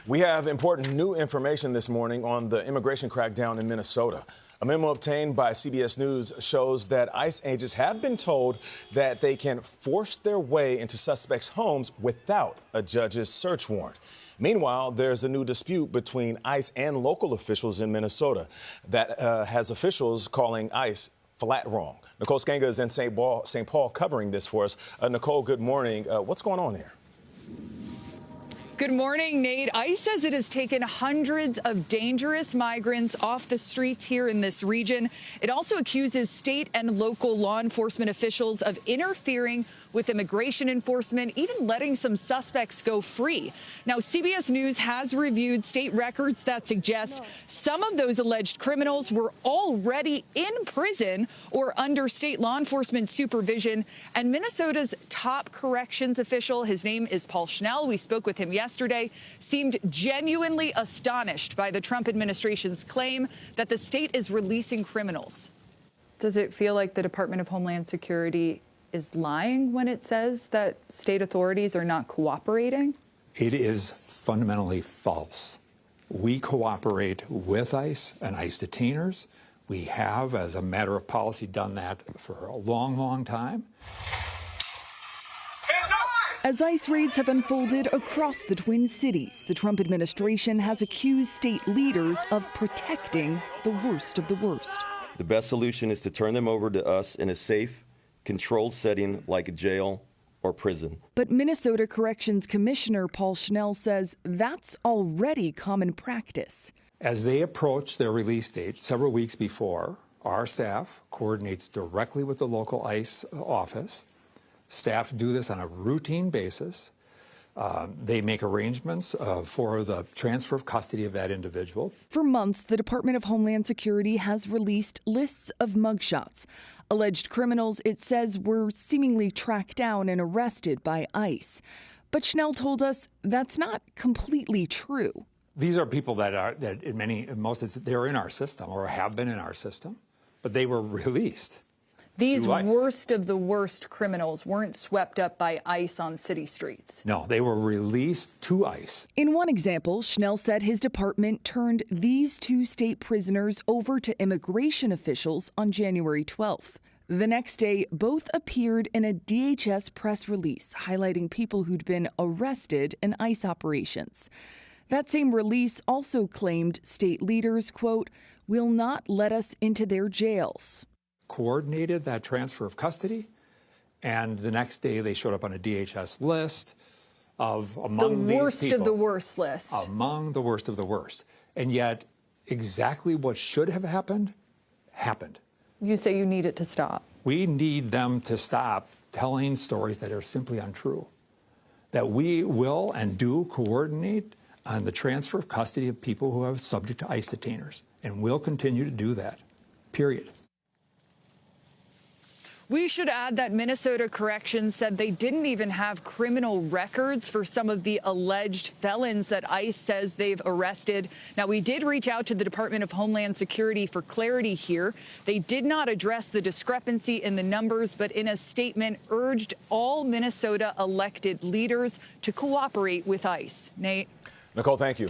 We have important new information this morning on the immigration crackdown in Minnesota. A memo obtained by CBS News shows that ICE agents have been told that they can force their way into suspects' homes without a judge's search warrant. Meanwhile, there's a new dispute between ICE and local officials in Minnesota that has officials calling ICE flat wrong. Nicole Sganga is in St. Paul covering this for us. Nicole, good morning. What's going on here? Good morning, Nate. ICE says it has taken hundreds of dangerous migrants off the streets here in this region. It also accuses state and local law enforcement officials of interfering with immigration enforcement, even letting some suspects go free. Now, CBS News has reviewed state records that suggest some of those alleged criminals were already in prison or under state law enforcement supervision. And Minnesota's top corrections official, his name is Paul Schnell, we spoke with him yesterday, seemed genuinely astonished by the Trump administration's claim that the state is releasing criminals. Does it feel like the Department of Homeland Security is lying when it says that state authorities are not cooperating? It is fundamentally false. We cooperate with ICE and ICE detainers. We have, as a matter of policy, done that for a long, long time. As ICE raids have unfolded across the Twin Cities, the Trump administration has accused state leaders of protecting the worst of the worst. The best solution is to turn them over to us in a safe, controlled setting like a jail or prison. But Minnesota Corrections Commissioner Paul Schnell says that's already common practice. As they approach their release date several weeks before, our staff coordinates directly with the local ICE office. Staff do this on a routine basis. They make arrangements for the transfer of custody of that individual. For months, the Department of Homeland Security has released lists of mugshots. Alleged criminals, it says, were seemingly tracked down and arrested by ICE. But Schnell told us that's not completely true. These are people they're in our system or have been in our system, but they were released. These worst of the worst criminals weren't swept up by ICE on city streets. No, they were released to ICE. In one example, Schnell said his department turned these two state prisoners over to immigration officials on January 12th. The next day, both appeared in a DHS press release highlighting people who'd been arrested in ICE operations. That same release also claimed state leaders, quote, will not let us into their jails. Coordinated that transfer of custody, and the next day they showed up on a DHS list of among the these worst people, of the worst list. Among the worst of the worst. And yet, exactly what should have happened, happened. You say you need it to stop. We need them to stop telling stories that are simply untrue. That we will and do coordinate on the transfer of custody of people who are subject to ICE detainers, and will continue to do that, period. We should add that Minnesota Corrections said they didn't even have criminal records for some of the alleged felons that ICE says they've arrested. Now, we did reach out to the Department of Homeland Security for clarity here. They did not address the discrepancy in the numbers, but in a statement urged all Minnesota elected leaders to cooperate with ICE. Nate? Nicole, thank you.